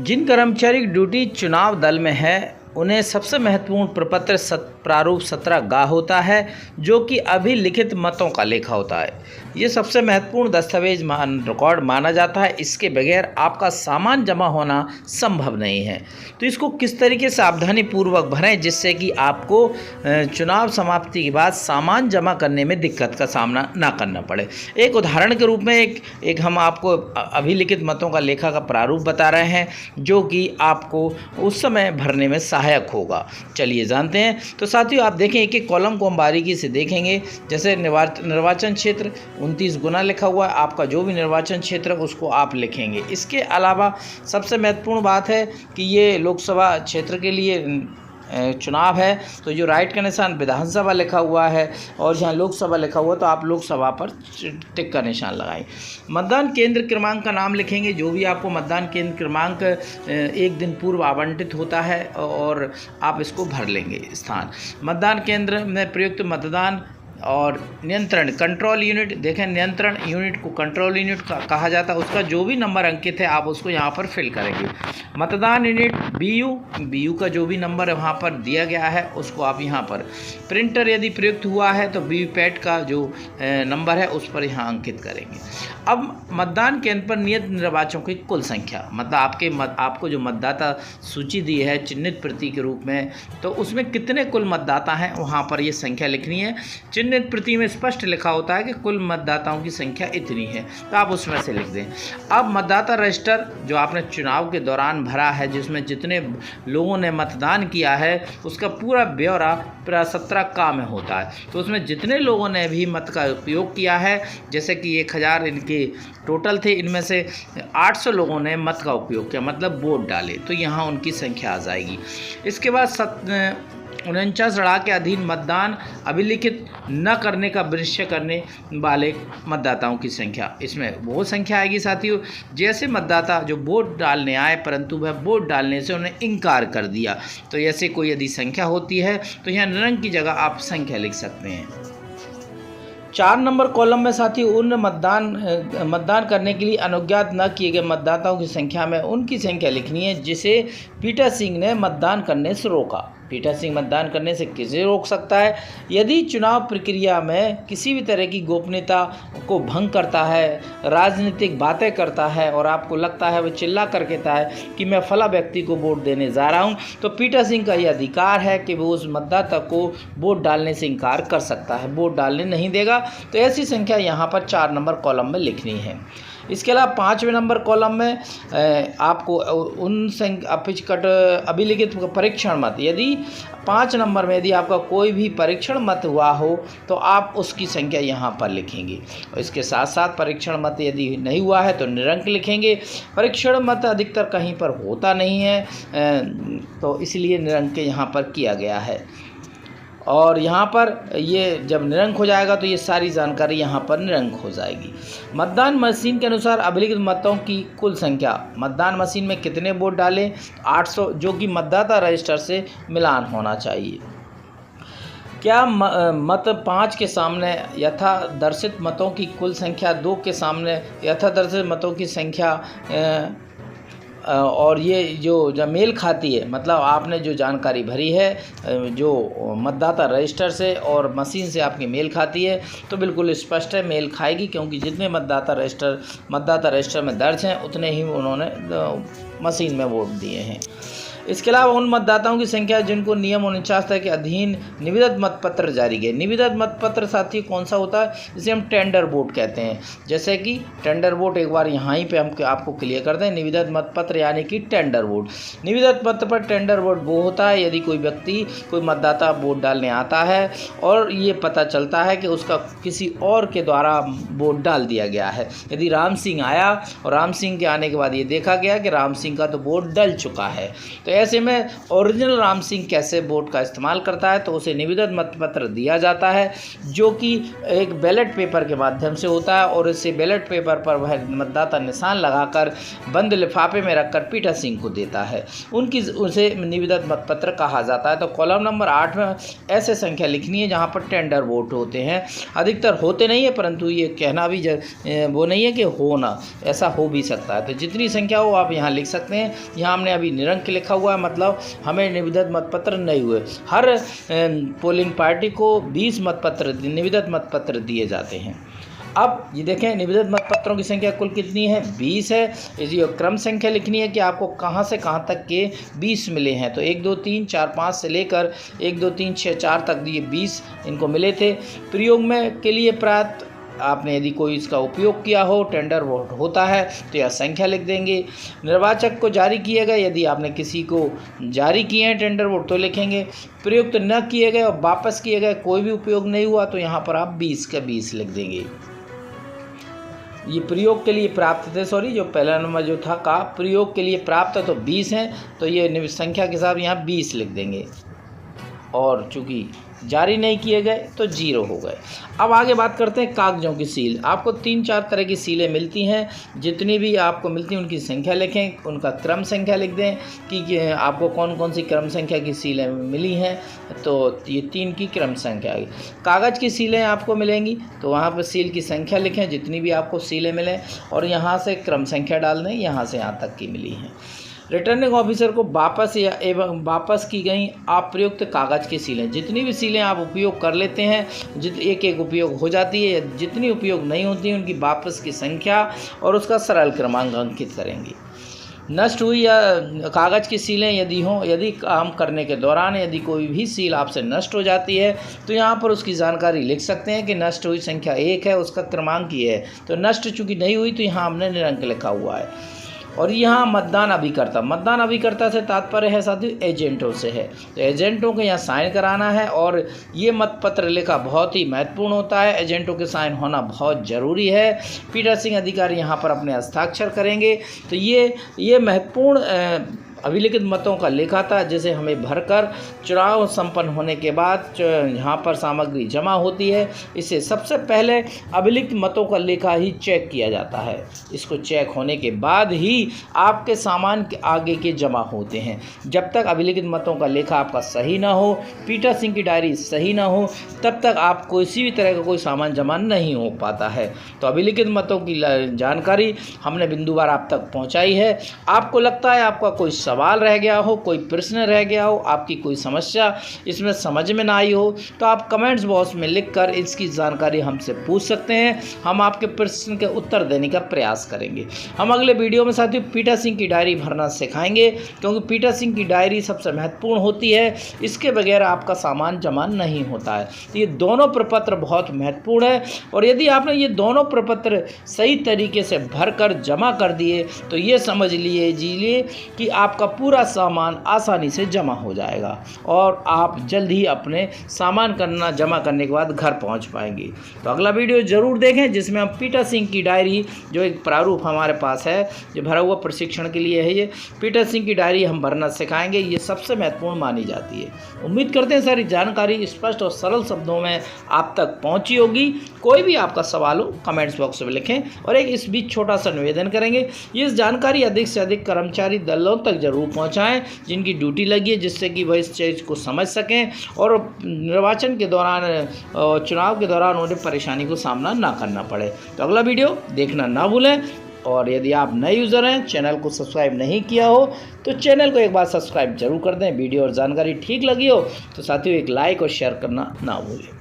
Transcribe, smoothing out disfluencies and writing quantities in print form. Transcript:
जिन कर्मचारी की ड्यूटी चुनाव दल में है उन्हें सबसे महत्वपूर्ण प्रपत्र प्रारूप 17 होता है, जो कि अभिलिखित मतों का लेखा होता है। ये सबसे महत्वपूर्ण दस्तावेज रिकॉर्ड माना जाता है। इसके बगैर आपका सामान जमा होना संभव नहीं है। तो इसको किस तरीके से सावधानी पूर्वक भरें जिससे कि आपको चुनाव समाप्ति के बाद सामान जमा करने में दिक्कत का सामना ना करना पड़े। एक उदाहरण के रूप में एक हम आपको अभिलिखित मतों का लेखा का प्रारूप बता रहे हैं, जो कि आपको उस समय भरने में सहायक होगा। चलिए जानते हैं। तो साथियों, आप देखें एक एक कॉलम को हम बारीकी से देखेंगे। जैसे निर्वाचन क्षेत्र 29 गुना लिखा हुआ है। आपका जो भी निर्वाचन क्षेत्र उसको आप लिखेंगे। इसके अलावा सबसे महत्वपूर्ण बात है कि ये लोकसभा क्षेत्र के लिए चुनाव है, तो जो राइट का निशान विधानसभा लिखा हुआ है और जहाँ लोकसभा लिखा हुआ तो आप लोकसभा पर टिक का निशान लगाएं। मतदान केंद्र क्रमांक का नाम लिखेंगे। जो भी आपको मतदान केंद्र क्रमांक एक दिन पूर्व आवंटित होता है और आप इसको भर लेंगे स्थान। मतदान केंद्र में प्रयुक्त मतदान और नियंत्रण कंट्रोल यूनिट, देखें नियंत्रण यूनिट को कंट्रोल यूनिट कहा जाता है। उसका जो भी नंबर अंकित है आप उसको यहाँ पर फिल करेंगे। मतदान यूनिट बीयू का जो भी नंबर है वहाँ पर दिया गया है उसको आप यहाँ पर। प्रिंटर यदि प्रयुक्त हुआ है तो वीवीपैट का जो नंबर है उस पर यहाँ अंकित करेंगे। अब मतदान केंद्र पर नियत निर्वाचकों की कुल संख्या, मतलब आपको जो मतदाता सूची दी है चिन्हित प्रति के रूप में, तो उसमें कितने कुल मतदाता हैं वहाँ पर ये संख्या लिखनी है। चिन्हित प्रति में स्पष्ट लिखा होता है कि कुल मतदाताओं की संख्या इतनी है, तो आप उसमें से लिख दें। अब मतदाता रजिस्टर जो आपने चुनाव के दौरान भरा है, जिसमें जितने लोगों ने मतदान किया है उसका पूरा ब्यौरा 17 में होता है। तो उसमें जितने लोगों ने भी मत का उपयोग किया है, जैसे कि 1000 इनके टोटल थे, इनमें से 800 लोगों ने मत का उपयोग किया, मतलब वोट डाले, तो यहाँ उनकी संख्या आ जाएगी। इसके बाद 49 के अधीन मतदान अभिलिखित न करने का निश्चय करने वाले मतदाताओं की संख्या, इसमें वो संख्या आएगी साथियों, जैसे मतदाता जो वोट डालने आए परंतु वह वोट डालने से उन्हें इनकार कर दिया, तो ऐसे कोई यदि संख्या होती है तो यहाँ निरंक की जगह आप संख्या लिख सकते हैं। 4 नंबर कॉलम में साथी उन मतदान करने के लिए अनुज्ञात न किए गए मतदाताओं की संख्या में उनकी संख्या लिखनी है जिसे पीटर सिंह ने मतदान करने से रोका। पीटर सिंह मतदान करने से किसे रोक सकता है? यदि चुनाव प्रक्रिया में किसी भी तरह की गोपनीयता को भंग करता है, राजनीतिक बातें करता है और आपको लगता है वह चिल्ला कर कहता है कि मैं फला व्यक्ति को वोट देने जा रहा हूं, तो पीटर सिंह का यह अधिकार है कि वो उस मतदाता को वोट डालने से इनकार कर सकता है, वोट डालने नहीं देगा। तो ऐसी संख्या यहाँ पर 4 नंबर कॉलम में लिखनी है। इसके अलावा 5वें नंबर कॉलम में आपको उन अभिलिखित परीक्षण मत, यदि 5 नंबर में यदि आपका कोई भी परीक्षण मत हुआ हो तो आप उसकी संख्या यहाँ पर लिखेंगे। और इसके साथ साथ परीक्षण मत यदि नहीं हुआ है तो निरंक लिखेंगे। परीक्षण मत अधिकतर कहीं पर होता नहीं है, तो इसलिए निरंक यहाँ पर किया गया है। और यहाँ पर ये जब निरंक हो जाएगा तो ये सारी जानकारी यहाँ पर निरंक हो जाएगी। मतदान मशीन के अनुसार अभिलिखित मतों की कुल संख्या, मतदान मशीन में कितने वोट डालें? 800, जो कि मतदाता रजिस्टर से मिलान होना चाहिए। क्या मत 5 के सामने यथादर्शित मतों की कुल संख्या 2 के सामने यथादर्शित मतों की संख्या और ये जो मेल खाती है, मतलब आपने जो जानकारी भरी है जो मतदाता रजिस्टर से और मशीन से आपकी मेल खाती है, तो बिल्कुल स्पष्ट है मेल खाएगी, क्योंकि जितने मतदाता रजिस्टर में दर्ज हैं उतने ही उन्होंने मशीन में वोट दिए हैं। इसके अलावा उन मतदाताओं की संख्या जिनको नियम 49 के अधीन निविदा मतपत्र जारी किए। निविदा मतपत्र साथी कौन सा होता है? जिसे हम टेंडर वोट कहते हैं। जैसे कि टेंडर वोट एक बार यहाँ ही पे हम आपको क्लियर करते हैं। निविदा मतपत्र यानी कि टेंडर वोट। निविदा पत्र पर टेंडर वोट वो होता है यदि कोई मतदाता वोट डालने आता है और ये पता चलता है कि उसका किसी और के द्वारा वोट डाल दिया गया है। यदि राम सिंह आया और राम सिंह के आने के बाद ये देखा गया कि राम सिंह का तो वोट डल चुका है, तो तो ऐसे में ओरिजिनल राम सिंह कैसे वोट का इस्तेमाल करता है, तो उसे निवेदित मतपत्र दिया जाता है जो कि एक बैलेट पेपर के माध्यम से होता है, और इसे बैलेट पेपर पर वह मतदाता निशान लगाकर बंद लिफाफे में रखकर पीटर सिंह को देता है। उसे निवेदित मतपत्र कहा जाता है। तो कॉलम नंबर 8 में ऐसे संख्या लिखनी है जहाँ पर टेंडर वोट होते हैं। अधिकतर होते नहीं है, परंतु ये कहना भी वो नहीं है कि होना, ऐसा हो भी सकता है। तो जितनी संख्या हो आप यहाँ लिख सकते हैं। यहाँ हमने अभी निरंक लिखा हुआ है, मतलब हमें निवेदित मतपत्र नहीं हुए। हर पोलिंग पार्टी को 20 मतपत्र निवेदित मतपत्र दिए जाते हैं। अब ये देखें निवेदित मतपत्रों की संख्या कुल कितनी है, 20 है। इसी क्रम संख्या लिखनी है कि आपको कहाँ से कहाँ तक के 20 मिले हैं। तो 1 2 3 4 5 से लेकर 1 2 3 6 4 तक ये 20 इनको मिले थे। प्रयोग में के लिए प्राप्त आपने यदि कोई इसका उपयोग किया हो, टेंडर वोट होता है, तो यह संख्या लिख देंगे। निर्वाचक को जारी किए गए, यदि आपने किसी को जारी किए हैं टेंडर वोट तो लिखेंगे। प्रयुक्त न किए गए और वापस किए गए, कोई भी उपयोग नहीं हुआ, तो यहाँ पर आप 20 का 20 लिख देंगे। ये प्रयोग के लिए प्राप्त थे, सॉरी जो पहला नंबर जो था का प्रयोग के लिए प्राप्त है तो 20 हैं, तो ये संख्या के साथ यहाँ 20 लिख देंगे। और चूँकि जारी नहीं किए गए तो 0 हो गए। अब आगे बात करते हैं कागज़ों की सील। आपको 3-4 तरह की सीलें मिलती हैं। जितनी भी आपको मिलती हैं उनकी संख्या लिखें, उनका क्रम संख्या लिख दें कि आपको कौन कौन सी क्रम संख्या की सीलें मिली हैं। तो ये 3 की क्रम संख्या आई। कागज़ की सीलें आपको मिलेंगी, तो वहाँ पर सील की संख्या लिखें जितनी भी आपको सीलें मिलें, और यहाँ से क्रम संख्या डाल दें, यहाँ से यहाँ तक की मिली हैं। रिटर्निंग ऑफिसर को वापस या एवं वापस की गई अप्रयुक्त कागज़ की सीलें, जितनी भी सीलें आप उपयोग कर लेते हैं, एक एक उपयोग हो जाती है, जितनी उपयोग नहीं होती हैं उनकी वापस की संख्या और उसका सरल क्रमांक अंकित करेंगे। नष्ट हुई या कागज़ की सीलें यदि हों, यदि काम करने के दौरान यदि कोई भी सील आपसे नष्ट हो जाती है, तो यहाँ पर उसकी जानकारी लिख सकते हैं कि नष्ट हुई संख्या 1 है, उसका क्रमांक ये है। तो नष्ट चूँकि नहीं हुई तो यहाँ हमने निरंक लिखा हुआ है। और यहाँ मतदान अभिकर्ता से तात्पर्य है साथियों एजेंटों से है। तो एजेंटों को यहाँ साइन कराना है, और ये मतपत्र लेखा बहुत ही महत्वपूर्ण होता है। एजेंटों के साइन होना बहुत ज़रूरी है। पीटर सिंह अधिकारी यहाँ पर अपने हस्ताक्षर करेंगे। तो ये महत्वपूर्ण अभिलिखित मतों का लेखा था, जिसे हमें भरकर चुनाव संपन्न होने के बाद यहाँ पर सामग्री जमा होती है। इसे सबसे पहले अभिलिखित मतों का लेखा ही चेक किया जाता है। इसको चेक होने के बाद ही आपके सामान के आगे के जमा होते हैं। जब तक अभिलिखित मतों का लेखा आपका सही ना हो, पीटर सिंह की डायरी सही ना हो, तब तक आप किसी भी तरह का कोई सामान जमा नहीं हो पाता है। तो अभिलिखित मतों की जानकारी हमने बिंदुवार आप तक पहुँचाई है। आपको लगता है आपका कोई सवाल रह गया हो, कोई प्रश्न रह गया हो, आपकी कोई समस्या इसमें समझ में ना आई हो, तो आप कमेंट्स बॉक्स में लिखकर इसकी जानकारी हमसे पूछ सकते हैं। हम आपके प्रश्न के उत्तर देने का प्रयास करेंगे। हम अगले वीडियो में साथियों पीटर सिंह की डायरी भरना सिखाएंगे, क्योंकि पीटर सिंह की डायरी सबसे महत्वपूर्ण होती है। इसके बगैर आपका सामान जमा नहीं होता है। तो ये दोनों प्रपत्र बहुत महत्वपूर्ण है, और यदि आपने ये दोनों प्रपत्र सही तरीके से भरकर जमा कर दिए तो ये समझ लीजिए कि आपका पूरा सामान आसानी से जमा हो जाएगा, और आप जल्द ही अपने सामान जमा करने के बाद घर पहुंच पाएंगे। तो अगला वीडियो ज़रूर देखें, जिसमें हम पीटर सिंह की डायरी, जो एक प्रारूप हमारे पास है जो भरा हुआ प्रशिक्षण के लिए है, ये पीटर सिंह की डायरी हम भरना सिखाएंगे। ये सबसे महत्वपूर्ण मानी जाती है। उम्मीद करते हैं सारी जानकारी स्पष्ट और सरल शब्दों में आप तक पहुँची होगी। कोई भी आपका सवाल हो कमेंट्स बॉक्स में लिखें, और एक इस बीच छोटा सा निवेदन करेंगे, ये जानकारी अधिक से अधिक कर्मचारी दलों तक जरूर पहुंचाएं जिनकी ड्यूटी लगी है, जिससे कि वह इस चीज़ को समझ सकें और निर्वाचन के दौरान, चुनाव के दौरान उन्हें परेशानी को सामना ना करना पड़े। तो अगला वीडियो देखना ना भूलें, और यदि आप नए यूज़र हैं, चैनल को सब्सक्राइब नहीं किया हो, तो चैनल को एक बार सब्सक्राइब जरूर कर दें। वीडियो और जानकारी ठीक लगी हो तो साथियों एक लाइक और शेयर करना ना भूलें।